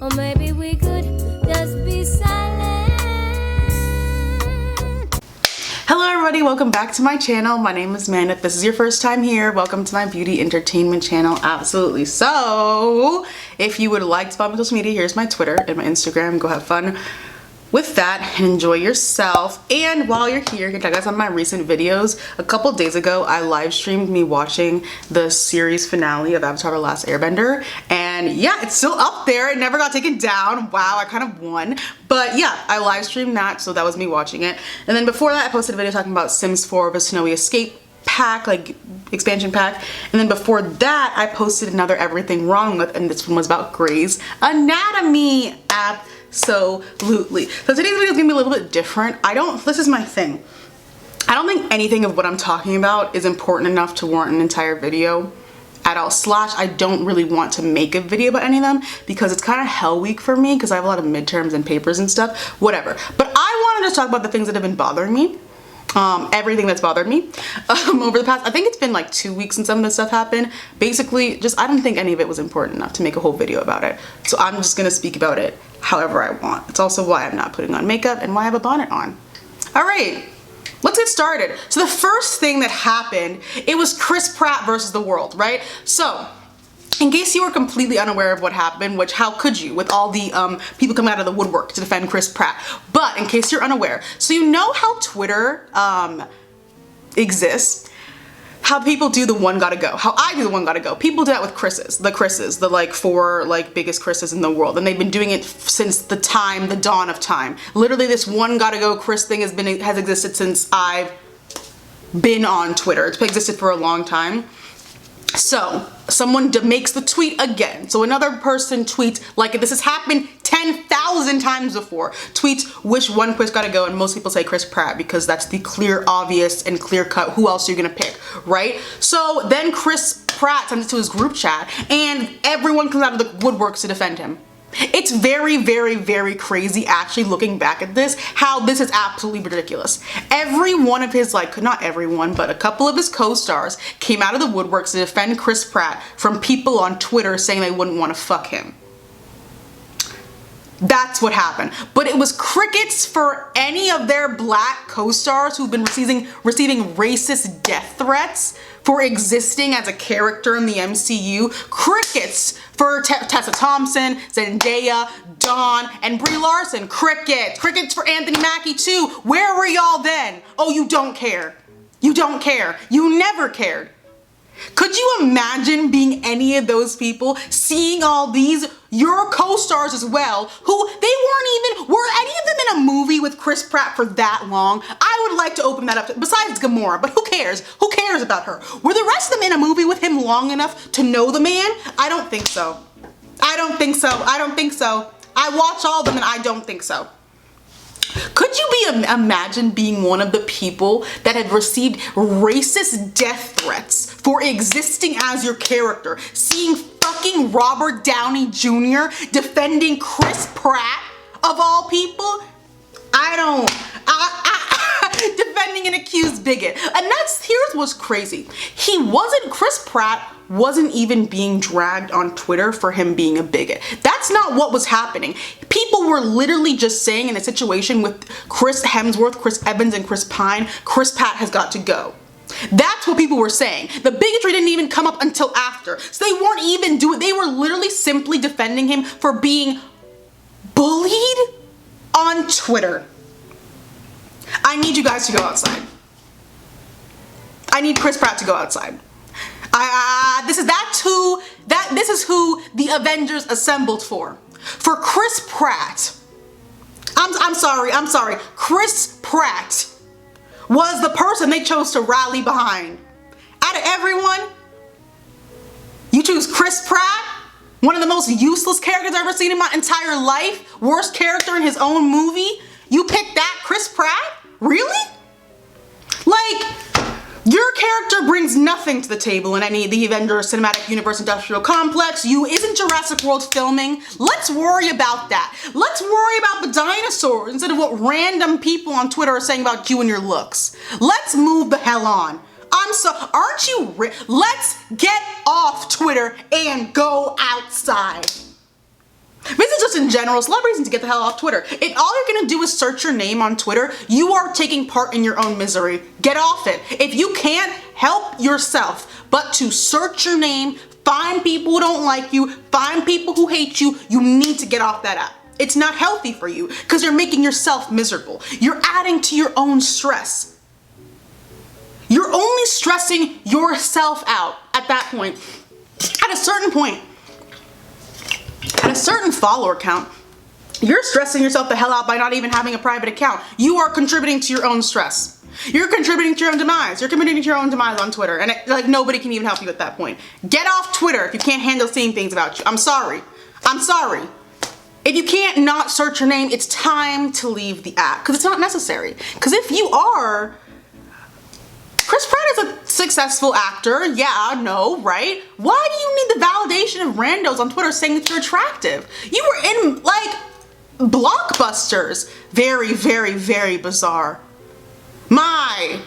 Or maybe we could just be silent. Hello everybody, welcome back to my channel. My name is Amanda. If this is your first time here, welcome to my beauty entertainment channel. Absolutely. So, if you would like to follow me on social media, here's my Twitter and my Instagram. Go have fun with that and enjoy yourself. And while you're here, you can check out some of my recent videos. A couple days ago, I live streamed me watching the series finale of Avatar: The Last Airbender. And yeah, it's still up there. It never got taken down. Wow, I kind of won. But yeah, I live streamed that, so that was me watching it. And then before that, I posted a video talking about Sims 4 The Snowy Escape pack, like expansion pack. And then before that, I posted another Everything Wrong With, and this one was about Grey's Anatomy. Absolutely. So today's video is gonna be a little bit different. This is my thing. I don't think anything of what I'm talking about is important enough to warrant an entire video at all. Slash, I don't really want to make a video about any of them because it's kind of hell week for me because I have a lot of midterms and papers and stuff, whatever. But I wanted to talk about the things that have been bothering me. Everything that's bothered me over the past, I think it's been like 2 weeks since some of this stuff happened. Basically, just I don't think any of it was important enough to make a whole video about it. So I'm just gonna speak about it however I want. It's also why I'm not putting on makeup and why I have a bonnet on. All right, let's get started. So the first thing that happened, it was Chris Pratt versus the world, right? So, in case you were completely unaware of what happened, which how could you with all the people coming out of the woodwork to defend Chris Pratt, but in case you're unaware, so you know how Twitter exists, how people do the one gotta go, how I do the one gotta go. People do that with the like 4 like biggest Chris's in the world, and they've been doing it since the dawn of time. Literally, this one gotta go Chris thing has existed since I've been on Twitter. It's existed for a long time. So someone makes the tweet again. So another person tweets, like this has happened 10,000 times before, tweets which one Chris gotta go, and most people say Chris Pratt because that's the clear, obvious, and clear cut. Who else are you gonna pick, right? So then Chris Pratt sends it to his group chat, and everyone comes out of the woodworks to defend him. It's very, very, very crazy actually looking back at this, how this is absolutely ridiculous. Every one of his, like, not everyone, but a couple of his co-stars came out of the woodworks to defend Chris Pratt from people on Twitter saying they wouldn't want to fuck him. That's what happened. But it was crickets for any of their black co-stars who've been receiving racist death threats for existing as a character in the MCU. Crickets for Tessa Thompson, Zendaya, Dawn, and Brie Larson. Crickets. Crickets for Anthony Mackie too. Where were y'all then? Oh, you don't care. You don't care. You never cared. Could you imagine being any of those people, seeing all these, your co-stars as well, who were any of them in a movie with Chris Pratt for that long? I would like to open that up, besides Gamora, but who cares? Who cares about her? Were the rest of them in a movie with him long enough to know the man? I don't think so. I don't think so. I don't think so. I watch all of them and I don't think so. Could you imagine being one of the people that had received racist death threats for existing as your character, seeing fucking Robert Downey Jr. defending Chris Pratt of all people? Defending an accused bigot. And here's what's crazy. Chris Pratt wasn't even being dragged on Twitter for him being a bigot. That's not what was happening. People were literally just saying in a situation with Chris Hemsworth, Chris Evans, and Chris Pine, Chris Pratt has got to go. That's what people were saying. The bigotry didn't even come up until after. So they weren't even they were literally simply defending him for being bullied on Twitter. I need you guys to go outside. I need Chris Pratt to go outside. This is who the Avengers assembled for. For Chris Pratt. I'm sorry. Chris Pratt was the person they chose to rally behind. Out of everyone, you choose Chris Pratt, one of the most useless characters I've ever seen in my entire life, worst character in his own movie. You picked that, Chris Pratt? Really? Like, your character brings nothing to the table in any of the Avengers Cinematic Universe Industrial Complex. Isn't Jurassic World filming? Let's worry about that. Let's worry about the dinosaurs instead of what random people on Twitter are saying about you and your looks. Let's move the hell on. Aren't you let's get off Twitter and go outside. This is just in general. Celebrities need to get the hell off Twitter. If all you're gonna do is search your name on Twitter, you are taking part in your own misery. Get off it. If you can't help yourself but to search your name, find people who don't like you, find people who hate you, you need to get off that app. It's not healthy for you because you're making yourself miserable. You're adding to your own stress. You're only stressing yourself out at that point. At a certain point, at a certain follower count, you're stressing yourself the hell out by not even having a private account. You are contributing to your own stress. You're contributing to your own demise. You're contributing to your own demise on Twitter. And like nobody can even help you at that point. Get off Twitter if you can't handle seeing things about you. I'm sorry. I'm sorry. If you can't not search your name, it's time to leave the app because it's not necessary. Because if you are, Chris Pratt is a successful actor. Yeah, no, right? Why do you need the validation of randos on Twitter saying that you're attractive? You were in like blockbusters. Very, very, very bizarre. My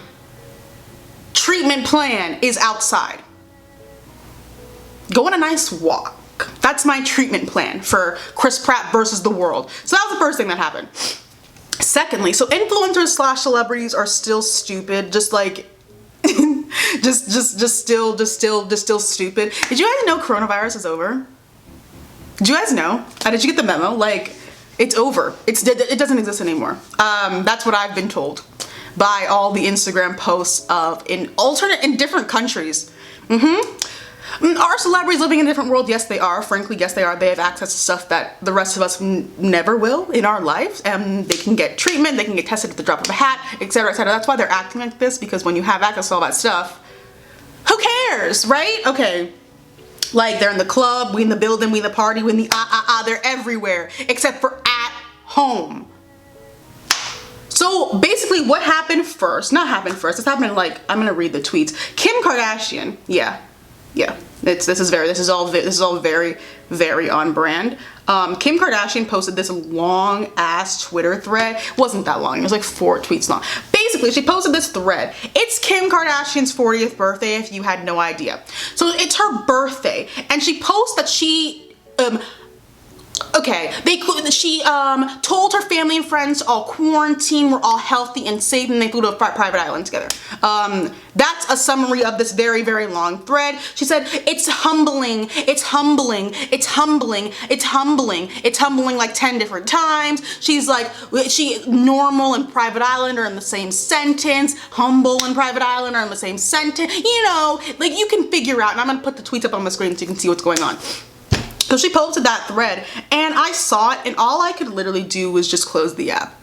treatment plan is outside. Go on a nice walk. That's my treatment plan for Chris Pratt versus the world. So that was the first thing that happened. Secondly, so influencers slash celebrities are still stupid, just like just still stupid. Did you guys know coronavirus is over? Did you guys know? Did you get the memo? Like, it's over. It doesn't exist anymore. That's what I've been told by all the Instagram posts of in different countries. Are celebrities living in a different world? Yes, they are. Frankly, yes, they are. They have access to stuff that the rest of us never will in our lives. And they can get treatment, they can get tested at the drop of a hat, etc., etc. That's why they're acting like this, because when you have access to all that stuff, who cares, right? Okay. Like, they're in the club, we in the building, we in the party, we in the they're everywhere, except for at home. So basically what happened first, not happened first, this happened like, I'm gonna read the tweets. Kim Kardashian, yeah, this is all very, very on brand. Kim Kardashian posted this long ass Twitter thread. It wasn't that long, it was like 4 tweets long. Basically, she posted this thread. It's Kim Kardashian's 40th birthday, if you had no idea. So it's her birthday, and she posts that she she told her family and friends to all quarantine, we're all healthy and safe, and they flew to a private island together. That's a summary of this very, very long thread. She said, it's humbling, it's humbling, it's humbling, it's humbling, it's humbling like 10 different times. She's like, normal and private island are in the same sentence, humble and private island are in the same sentence. You know, like you can figure out, and I'm gonna put the tweets up on the screen so you can see what's going on. So she posted that thread, and I saw it, and all I could literally do was just close the app.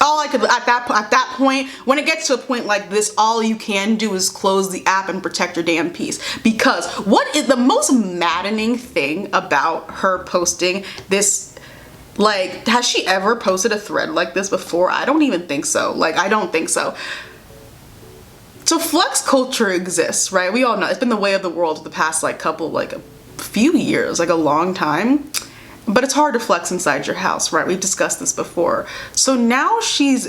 All I could, at that point, when it gets to a point like this, all you can do is close the app and protect your damn peace. Because what is the most maddening thing about her posting this, like, has she ever posted a thread like this before? I don't even think so. Like, I don't think so. So flex culture exists, right? We all know it's been the way of the world for the past few years, like a long time, but it's hard to flex inside your house, right? We've discussed this before. So now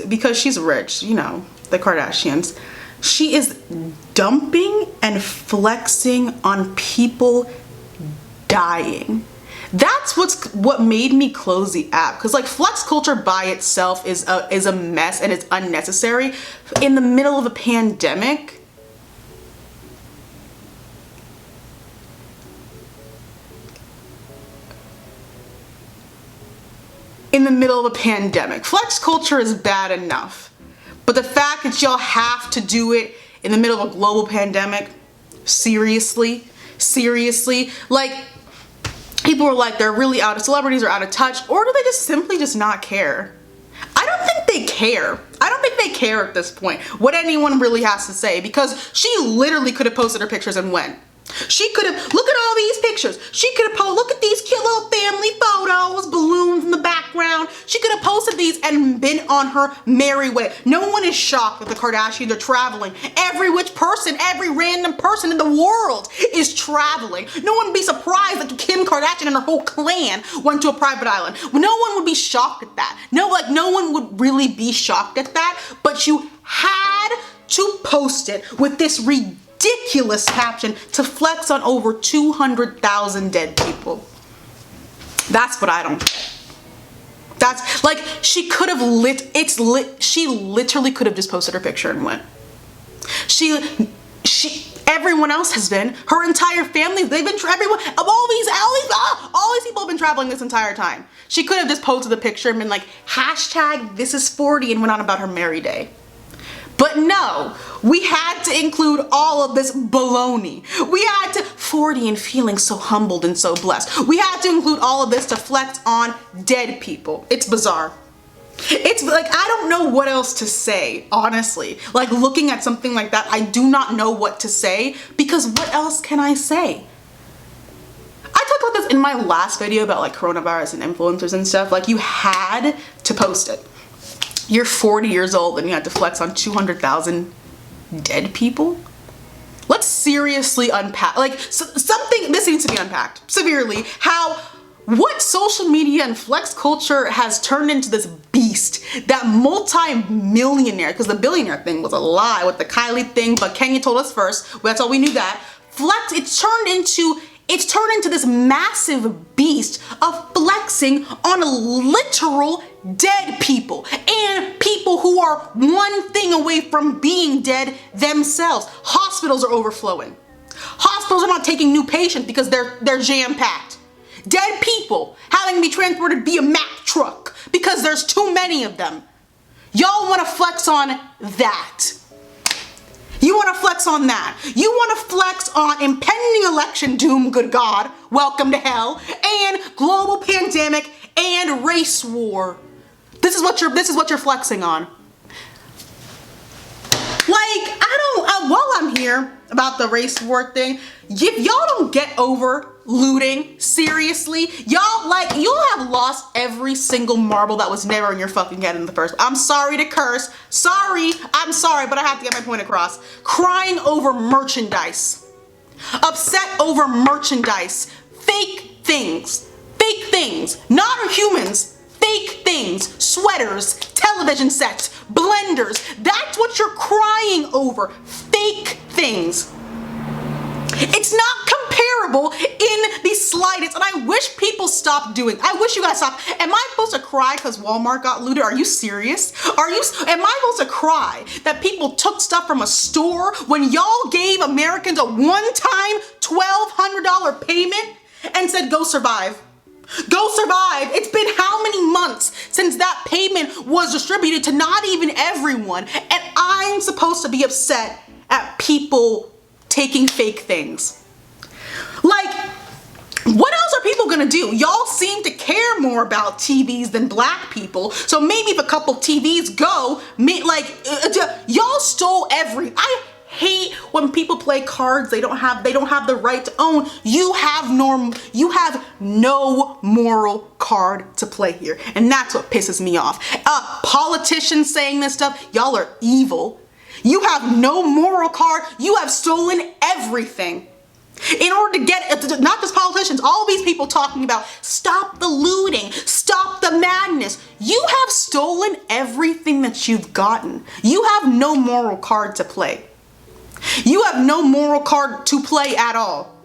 because she's rich, you know, the Kardashians, she is dumping and flexing on people dying. That's what made me close the app, because like flex culture by itself is a mess and it's unnecessary in the middle of a pandemic. In the middle of a pandemic. Flex culture is bad enough, but the fact that y'all have to do it in the middle of a global pandemic, seriously, like people are like, celebrities are out of touch, or do they just simply not care? I don't think they care. I don't think they care at this point what anyone really has to say, because she literally could have posted her pictures and went. She could have, look at all these pictures. She could have posted, look at these cute little family photos, balloons in the background. She could have posted these and been on her merry way. No one is shocked that the Kardashians are traveling. Every random person in the world is traveling. No one would be surprised that Kim Kardashian and her whole clan went to a private island. No one would be shocked at that. No one would really be shocked at that, but you had to post it with this ridiculous caption to flex on over 200,000 dead people. That's what I don't get. That's like, she could have she literally could have just posted her picture and went. Everyone else has been, her entire family, they've been, everyone, all these people have been traveling this entire time. She could have just posted the picture and been like, hashtag this is 40 and went on about her merry day. But no, we had to include all of this baloney. We had to, 40 and feeling so humbled and so blessed. We had to include all of this to flex on dead people. It's bizarre. It's like, I don't know what else to say, honestly. Like, looking at something like that, I do not know what to say, because what else can I say? I talked about this in my last video about like coronavirus and influencers and stuff. Like, you had to post it. You're 40 years old and you had to flex on 200,000 dead people? Let's seriously unpack, like, something, this needs to be unpacked severely. What social media and flex culture has turned into this beast, that multi-millionaire, because the billionaire thing was a lie with the Kylie thing, but Kenya told us first, that's all we knew that. Flex, it's turned into this massive beast of flexing on literal dead people and people who are one thing away from being dead themselves. Hospitals are overflowing. Hospitals are not taking new patients because they're jam-packed. Dead people having to be transported via Mack truck because there's too many of them. Y'all want to flex on that. You want to flex on that. You want to flex on impending election doom, good God, welcome to hell, and global pandemic and race war. This is what you're flexing on. Like, while I'm here about the race war thing, if y'all don't get over looting, seriously, y'all have lost every single marble that was never in your fucking head in the first. I'm sorry to curse. I'm sorry, but I have to get my point across. Crying over merchandise. Upset over merchandise. Fake things, not humans. Fake things, sweaters, television sets, blenders. That's what you're crying over. Fake things. It's not comparable in the slightest, and I wish people stopped doing. I wish you guys stopped. Am I supposed to cry because Walmart got looted? Are you serious? Am I supposed to cry that people took stuff from a store when y'all gave Americans a one-time $1,200 payment and said, go survive? Go survive. It's been how many months since that payment was distributed to not even everyone, and I'm supposed to be upset at people taking fake things? Like, what else are people gonna do? Y'all seem to care more about TVs than black people, so maybe if a couple TVs go, y'all stole I hate when people play cards they don't have the right to own. You have no moral card to play here, and that's what pisses me off. Politicians saying this stuff, y'all are evil. You have no moral card. You have stolen everything. In order to get, not just politicians, all these people talking about stop the looting, stop the madness. You have stolen everything that you've gotten. You have no moral card to play. You have no moral card to play at all.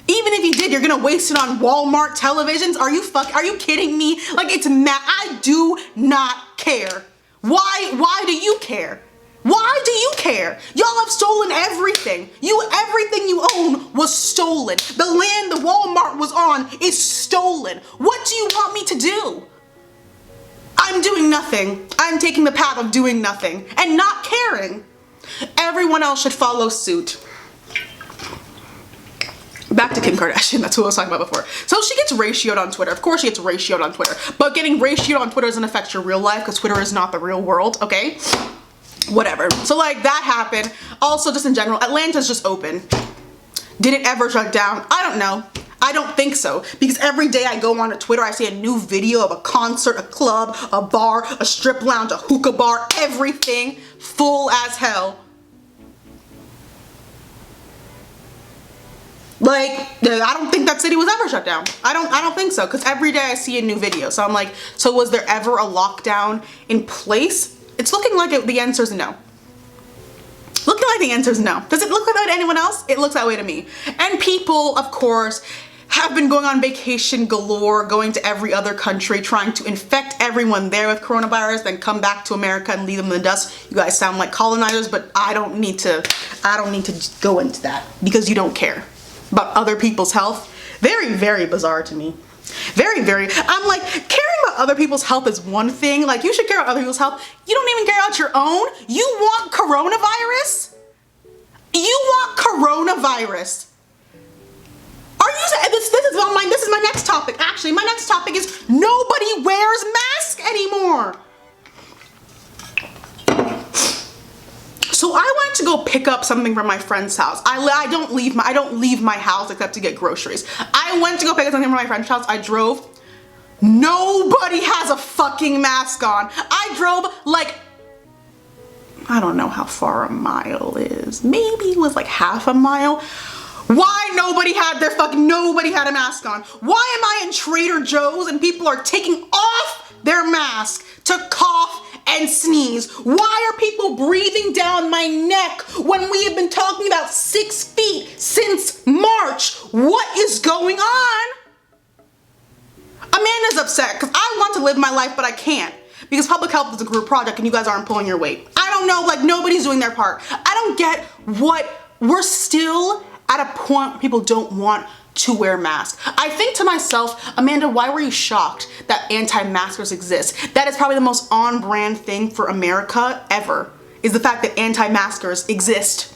Even if you did, you're gonna waste it on Walmart televisions? Are you kidding me? Like, it's mad. I do not care. Why do you care? Why do you care? Y'all have stolen everything. Everything you own was stolen. The land the Walmart was on is stolen. What do you want me to do? I'm doing nothing. I'm taking the path of doing nothing and not caring. Everyone else should follow suit. Back to Kim Kardashian, that's who I was talking about before. So she gets ratioed on Twitter. Of course she gets ratioed on Twitter, but getting ratioed on Twitter doesn't affect your real life because Twitter is not the real world, okay? Whatever. So like that happened. Also, just in general, Atlanta's just open. Did it ever shut down? I don't know. I don't think so, because every day I go on Twitter, I see a new video of a concert, a club, a bar, a strip lounge, a hookah bar, everything full as hell. Like, I don't think that city was ever shut down. I don't think so, because every day I see a new video. So I'm like, so was there ever a lockdown in place? It's looking like the answer is no. Looking like the answer is no. Does it look like that to anyone else? It looks that way to me. And people, of course, have been going on vacation galore, going to every other country, trying to infect everyone there with coronavirus, then come back to America and leave them in the dust. You guys sound like colonizers, but I don't need to go into that because you don't care about other people's health. Very, very bizarre to me. Very, very, I'm like, caring about other people's health is one thing. Like, you should care about other people's health. You don't even care about your own. You want coronavirus? You want coronavirus? Are you, this is my next topic. Actually, my next topic is nobody wears masks anymore. So I went to go pick up something from my friend's house. I don't leave my house except to get groceries. I went to go pick up something from my friend's house. I drove. Nobody has a fucking mask on. I drove like, I don't know how far a mile is. Maybe it was like half a mile. Why nobody had a mask on? Why am I in Trader Joe's and people are taking off their mask to cough and sneeze? Why are people breathing down my neck when we have been talking about 6 feet since March? What is going on? Amanda's upset because I want to live my life, but I can't because public health is a group project and you guys aren't pulling your weight. I don't know, like nobody's doing their part. I don't get what, we're still at a point where people don't want to wear masks. I think to myself, Amanda, why were you shocked that anti-maskers exist? That is probably the most on-brand thing for America ever, is the fact that anti-maskers exist.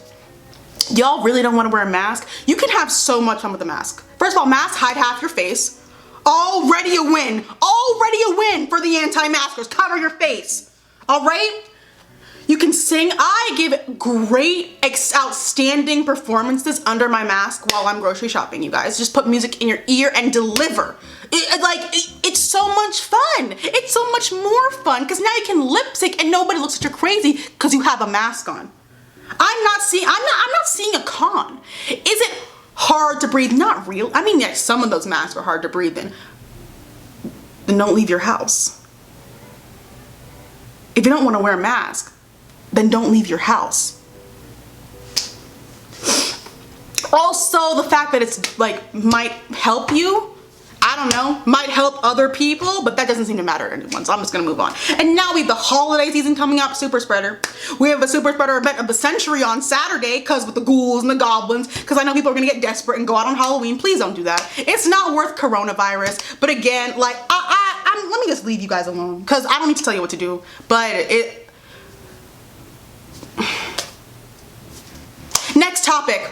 Y'all really don't want to wear a mask? You can have so much fun with a mask. First of all, masks hide half your face. Already a win. Already a win for the anti-maskers. Cover your face. All right? You can sing. I give great, outstanding performances under my mask while I'm grocery shopping, you guys. Just put music in your ear and deliver. It's so much fun. It's so much more fun because now you can lip sync and nobody looks at you crazy because you have a mask on. I'm not seeing a con. Is it hard to breathe? Not real. I mean, yeah, some of those masks are hard to breathe in. Then don't leave your house. If you don't want to wear a mask, then don't leave your house. Also, the fact that it's like might help you, I don't know, might help other people, but that doesn't seem to matter to anyone, so I'm just gonna move on. And now we have the holiday season coming up, super spreader. We have a super spreader event of the century on Saturday, because with the ghouls and the goblins, because I know people are gonna get desperate and go out on Halloween. Please don't do that. It's not worth coronavirus. But again, like, let me just leave you guys alone, because I don't need to tell you what to do, but Next topic.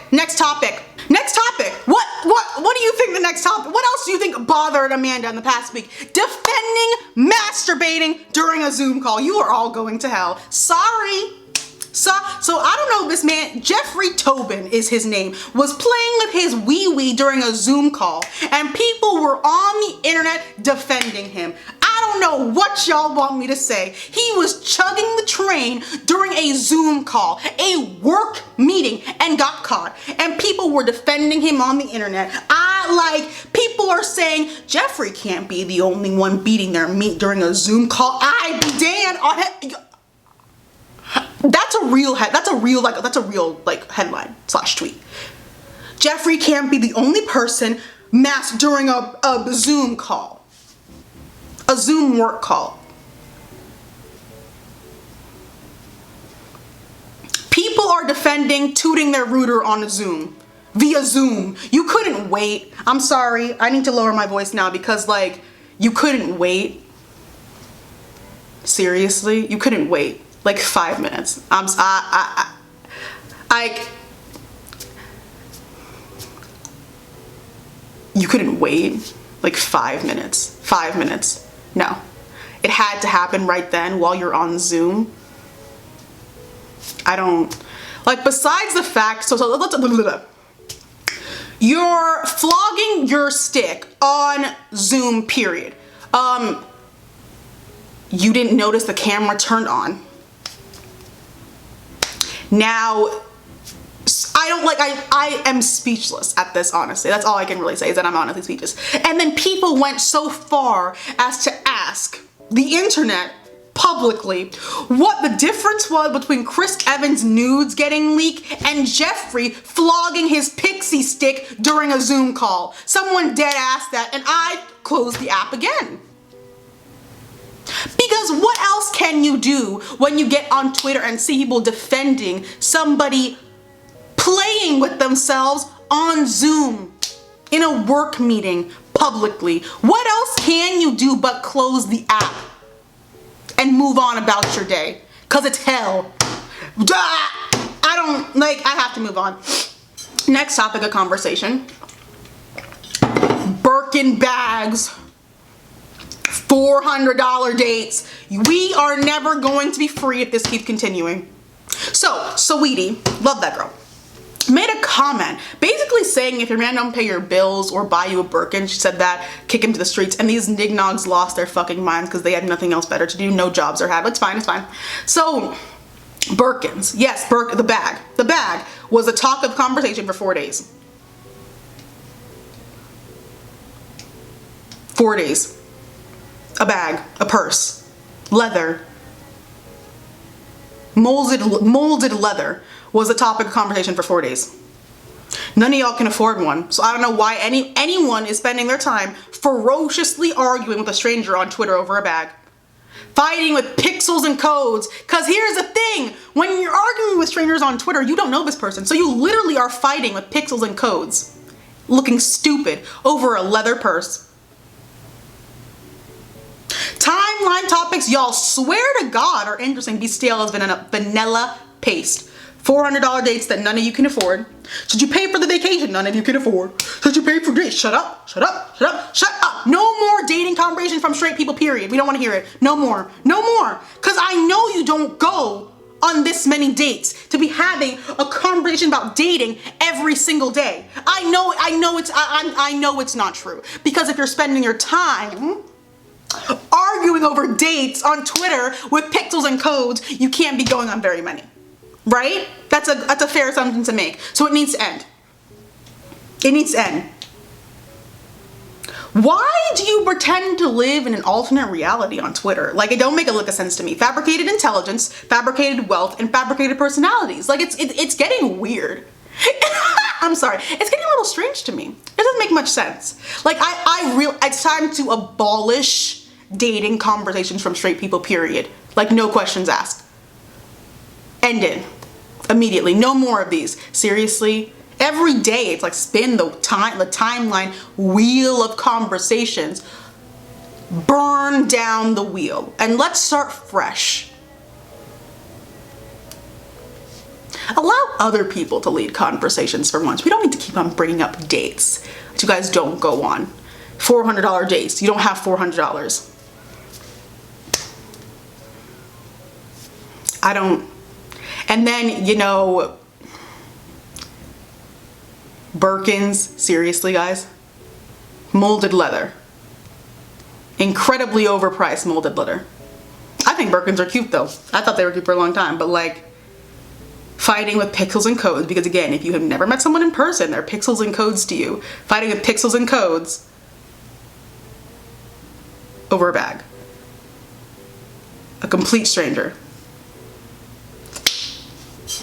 What do you think the next topic? What else do you think bothered Amanda in the past week? Defending masturbating during a Zoom call. You are all going to hell. Sorry. So I don't know, this man, Jeffrey Tobin is his name, was playing with his wee-wee during a Zoom call, and people were on the internet defending him. I don't know what y'all want me to say. He was chugging the train during a Zoom call, a work meeting, and got caught. And people were defending him on the internet. People are saying, Jeffrey can't be the only one beating their meat during a Zoom call. That's a real headline / tweet. Jeffrey can't be the only person masked during a Zoom call. A Zoom work call. People are defending tooting their rooter on a Zoom. Via Zoom. You couldn't wait. I'm sorry. I need to lower my voice now because, like, you couldn't wait. Seriously? You couldn't wait. Like 5 minutes. You couldn't wait like 5 minutes. 5 minutes. No. It had to happen right then while you're on Zoom. I don't, like, besides the fact, you're flogging your stick on Zoom, period. You didn't notice the camera turned on. Now, I am speechless at this, honestly. That's all I can really say, is that I'm honestly speechless. And then people went so far as to ask the internet publicly what the difference was between Chris Evans' nudes getting leaked and Jeffree flogging his pixie stick during a Zoom call. Someone dead asked that, and I closed the app again. Because what else can you do when you get on Twitter and see people defending somebody playing with themselves on Zoom in a work meeting publicly? What else can you do but close the app and move on about your day? Cause it's hell. I have to move on. Next topic of conversation. Birkin bags. $400 dates. We are never going to be free if this keeps continuing. So, Saweetie, love that girl, made a comment basically saying if your man don't pay your bills or buy you a Birkin, she said that, kick him to the streets, and these nignogs lost their fucking minds because they had nothing else better to do, no jobs or have. It's fine, it's fine. So, Birkins, yes, the bag. The bag was a talk of conversation for 4 days. 4 days. A bag, a purse, leather, molded leather was a topic of conversation for 4 days. None of y'all can afford one, so I don't know why anyone is spending their time ferociously arguing with a stranger on Twitter over a bag. Fighting with pixels and codes, cause here's the thing, when you're arguing with strangers on Twitter, you don't know this person, so you literally are fighting with pixels and codes, looking stupid over a leather purse. Timeline topics y'all swear to God are interesting, be stale as vanilla paste. $400 dates that none of you can afford. Should you pay for the vacation none of you can afford? Should you pay for dates? Shut up, shut up, shut up, shut up. No more dating conversation from straight people, period. We don't want to hear it. No more, no more. Cause I know you don't go on this many dates to be having a conversation about dating every single day. I know it's not true. Because if you're spending your time arguing over dates on Twitter with pixels and codes, you can't be going on very many, right? That's a fair assumption to make. So it needs to end. It needs to end. Why do you pretend to live in an alternate reality on Twitter? Like, it don't make a lick of sense to me. Fabricated intelligence, fabricated wealth, and fabricated personalities. Like, it's getting weird. I'm sorry, it's getting a little strange to me. It doesn't make much sense. Like, it's time to abolish dating conversations from straight people, period. Like, no questions asked. End it. Immediately. No more of these. Seriously? Every day, it's like spin the timeline wheel of conversations. Burn down the wheel. And let's start fresh. Allow other people to lead conversations for once. We don't need to keep on bringing up dates that you guys don't go on. $400 dates. You don't have $400. I don't. And then, you know, Birkins, seriously guys, molded leather. Incredibly overpriced molded leather. I think Birkins are cute though. I thought they were cute for a long time, but like, fighting with pixels and codes, because again, if you have never met someone in person, they're pixels and codes to you. Fighting with pixels and codes over a bag. A complete stranger.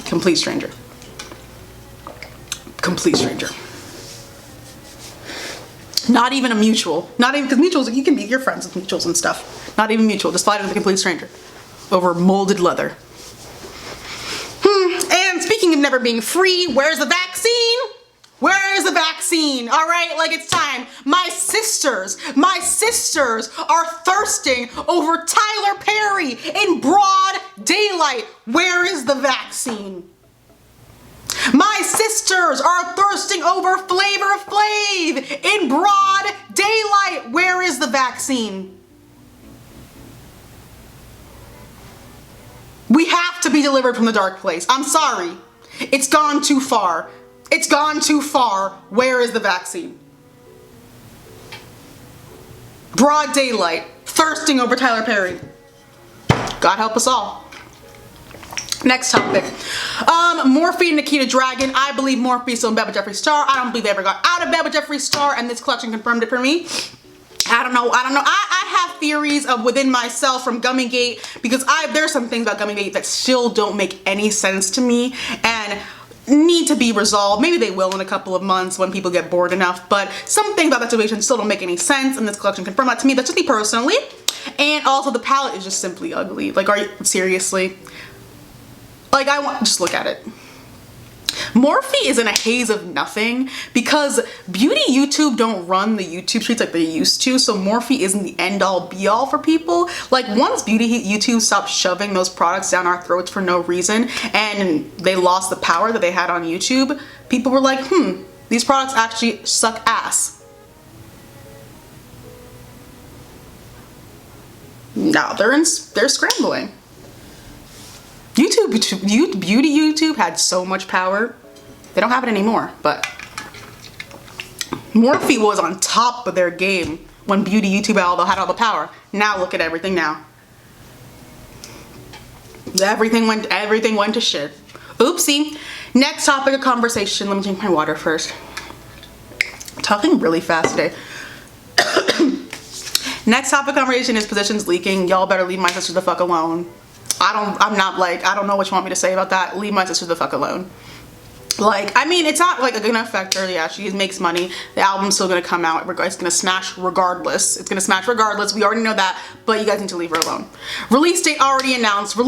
Complete stranger. Complete stranger. Not even a mutual. Not even, because mutuals, you can be your friends with mutuals and stuff. Not even mutual, just fighting with a complete stranger over molded leather. And speaking of never being free, where's the vaccine? Where is the vaccine? All right, like, it's time. My sisters are thirsting over Tyler Perry in broad daylight. Where is the vaccine? My sisters are thirsting over Flavor Flav in broad daylight. Where is the vaccine? We have to be delivered from the dark place. I'm sorry. It's gone too far. It's gone too far. Where is the vaccine? Broad daylight, thirsting over Tyler Perry. God help us all. Next topic. Morphe and Nikita Dragun. I believe Morphe's still in bed with Jeffree Star. I don't believe they ever got out of bed with Jeffree Star, and this collection confirmed it for me. I don't know. I have theories of within myself from Gummygate, because there's some things about Gummygate that still don't make any sense to me and need to be resolved. Maybe they will in a couple of months when people get bored enough, but some things about that situation still don't make any sense, and this collection confirmed that to me. That's just me personally. And also the palette is just simply ugly. Like, are you seriously? Like, just look at it. Morphe is in a haze of nothing because beauty YouTube don't run the YouTube streets like they used to, so Morphe isn't the end all be all for people. Like, once beauty YouTube stopped shoving those products down our throats for no reason and they lost the power that they had on YouTube, people were like, these products actually suck ass. Now they're scrambling. Beauty YouTube had so much power. They don't have it anymore, but Morphe was on top of their game when beauty YouTube had all the power. Now look at everything now. Everything went to shit. Oopsie. Next topic of conversation. Let me drink my water first. I'm talking really fast today. Next topic of conversation is positions leaking. Y'all better leave my sister the fuck alone. I don't know what you want me to say about that. Leave my sister the fuck alone. Like, I mean, it's not like gonna affect her. Yeah, she makes money. The album's still gonna come out. It's gonna smash regardless. It's gonna smash regardless. We already know that, but you guys need to leave her alone. Release date already announced.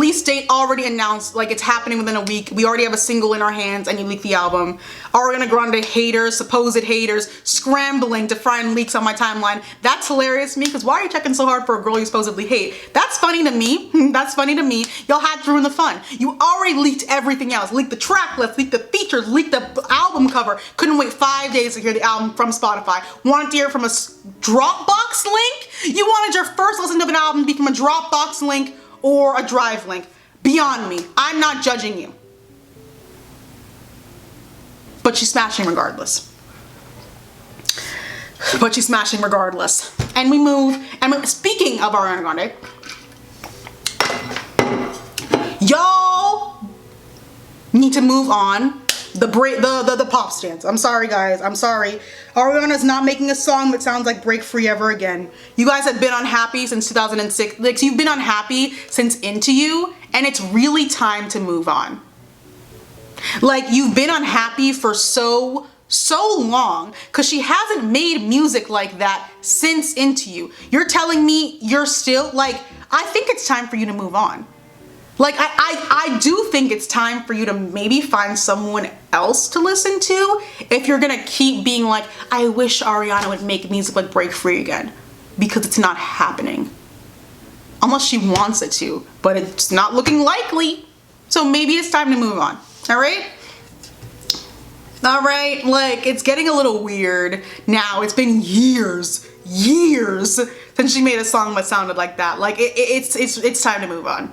Like, it's happening within a week. We already have a single in our hands and you leak the album. Ariana Grande haters, supposed haters, scrambling to find leaks on my timeline. That's hilarious to me, because why are you checking so hard for a girl you supposedly hate? That's funny to me. That's funny to me. Y'all had to ruin the fun. You already leaked everything else. Leaked the track list, leaked the features, leaked the album cover. Couldn't wait 5 days to hear the album from Spotify. Wanted to hear it from a Dropbox link? You wanted your first listen to an album to be from a Dropbox link or a Drive link. Beyond me. I'm not judging you. But she's smashing regardless. And we move. And speaking of Ariana Grande, y'all need to move on. The pop stance. I'm sorry, guys. I'm sorry. Ariana's not making a song that sounds like Break Free ever again. You guys have been unhappy since 2006. Like, you've been unhappy since Into You, and it's really time to move on. Like, you've been unhappy for so long because she hasn't made music like that since Into You. You're telling me you're still, like, I think it's time for you to move on. Like, I do think it's time for you to maybe find someone else to listen to if you're gonna keep being like, I wish Ariana would make music like Break Free again, because it's not happening. Unless she wants it to, but it's not looking likely. So maybe it's time to move on. All right? All right, like, it's getting a little weird now. It's been years since she made a song that sounded like that. Like, it's time to move on.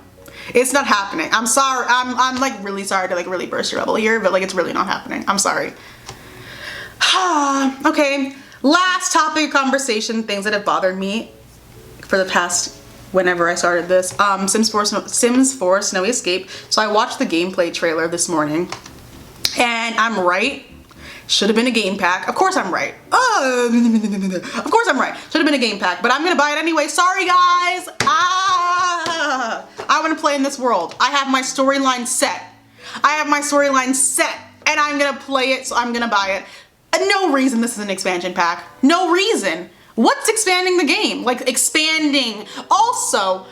It's not happening. I'm sorry. I'm like really sorry to like really burst your bubble here, but like it's really not happening. I'm sorry. Okay, last topic of conversation, things that have bothered me for the past whenever I started this. Sims 4 Snowy Escape. So I watched the gameplay trailer this morning, and I'm right. Should have been a game pack. Of course I'm right. Of course I'm right. Should have been a game pack, but I'm gonna buy it anyway. Sorry, guys. I want to play in this world. I have my storyline set. And I'm gonna play it, so I'm gonna buy it. No reason this is an expansion pack. No reason. What's expanding the game? Like, expanding. Also,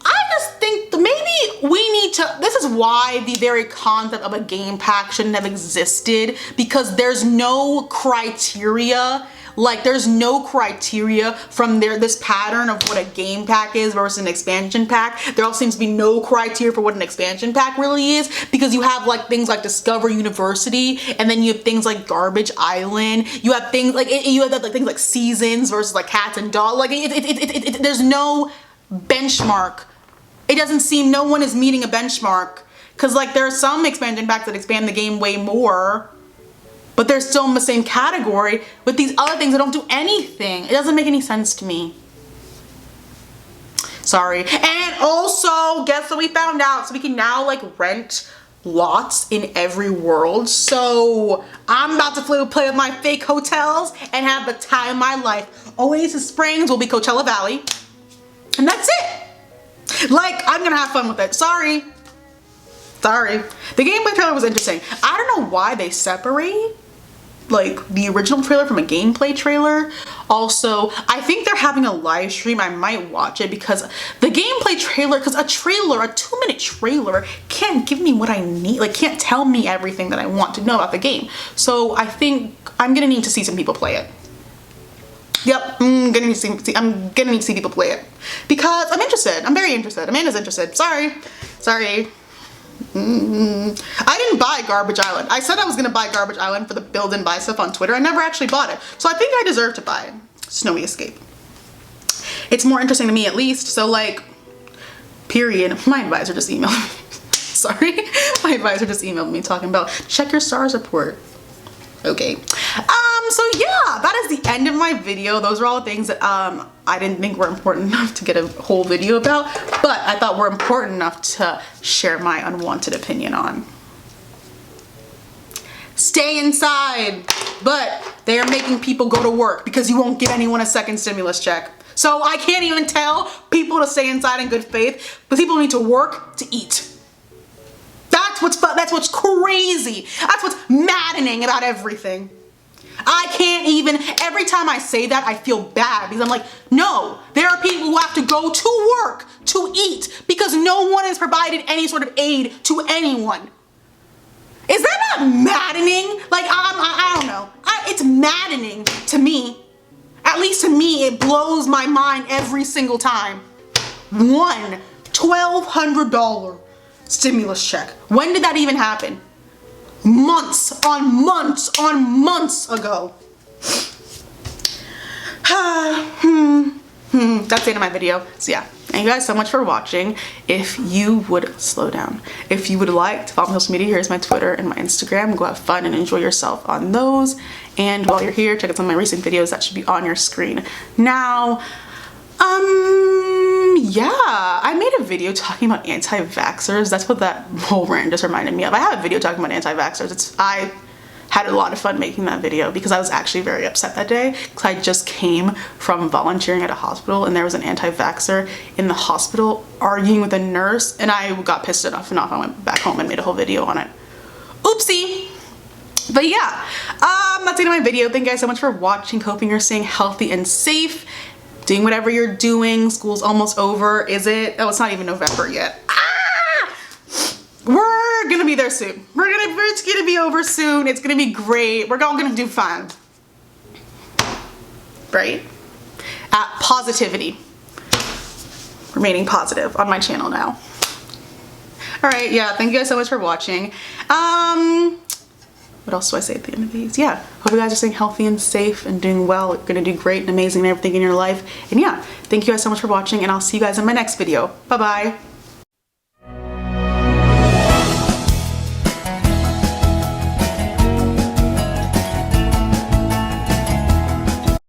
I just think maybe we need to, this is why the very concept of a game pack shouldn't have existed, because there's no criteria. Like, there's no criteria from this pattern of what a game pack is versus an expansion pack. There also seems to be no criteria for what an expansion pack really is, because you have like things like Discover University, and then you have things like Garbage Island. You have things like things like Seasons versus like Cats and Dogs. Like, there's no benchmark. It doesn't seem, no one is meeting a benchmark, because like there are some expansion packs that expand the game way more, but they're still in the same category with these other things that don't do anything. It doesn't make any sense to me. Sorry. And also, guess what we found out? So we can now like rent lots in every world. So I'm about to play with my fake hotels and have the time of my life. Oasis Springs will be Coachella Valley. And that's it. Like, I'm gonna have fun with it. Sorry. The gameplay trailer was interesting. I don't know why they separate like the original trailer from a gameplay trailer. Also, I think they're having a live stream. I might watch it because the gameplay trailer, because a 2-minute trailer can't give me what I need, like can't tell me everything that I want to know about the game. So I think I'm gonna need to see some people play it. Yep, I'm gonna need to see people play it because I'm interested. I'm very interested. Amanda's interested. Sorry. I didn't buy Garbage Island. I said I was gonna buy Garbage Island for the build and buy stuff on Twitter. I never actually bought it. So I think I deserve to buy it. Snowy Escape. It's more interesting to me at least. So like, period. My advisor just emailed me. Sorry. My advisor just emailed me talking about check your stars report. Okay. So yeah, that is the end of my video. Those are all the things that I didn't think were important enough to get a whole video about, but I thought were important enough to share my unwanted opinion on. Stay inside, but they are making people go to work because you won't give anyone a second stimulus check. So I can't even tell people to stay inside in good faith, but people need to work to eat. That's what's crazy. That's what's maddening about everything. I can't even, every time I say that, I feel bad because I'm like, no, there are people who have to go to work to eat because no one has provided any sort of aid to anyone. Is that not maddening? Like, I don't know. It's maddening to me. At least to me, it blows my mind every single time. One $1,200 stimulus check. When did that even happen? Months on months on months ago. That's the end of my video. So yeah, thank you guys so much for watching. If you would slow down, if you would like to follow me on social media, here's my Twitter and my Instagram. Go have fun and enjoy yourself on those. And while you're here, check out some of my recent videos that should be on your screen now. Yeah, I made a video talking about anti-vaxxers. That's what that whole rant just reminded me of. I have a video talking about anti-vaxxers. I had a lot of fun making that video because I was actually very upset that day because I just came from volunteering at a hospital and there was an anti-vaxxer in the hospital arguing with a nurse, and I got pissed enough and I went back home and made a whole video on it. Oopsie. But yeah, that's the end of my video. Thank you guys so much for watching. Hoping you're staying healthy and safe. Doing whatever you're doing. School's almost over. Is it? Oh, it's not even November yet. Ah! We're gonna be there soon. It's gonna be over soon. It's gonna be great. We're all gonna do fine. Right? Positivity. Remaining positive on my channel now. Alright, yeah, thank you guys so much for watching. What else do I say at the end of these? Yeah, hope you guys are staying healthy and safe and doing well. You're gonna do great and amazing and everything in your life. And yeah, thank you guys so much for watching, and I'll see you guys in my next video. Bye-bye.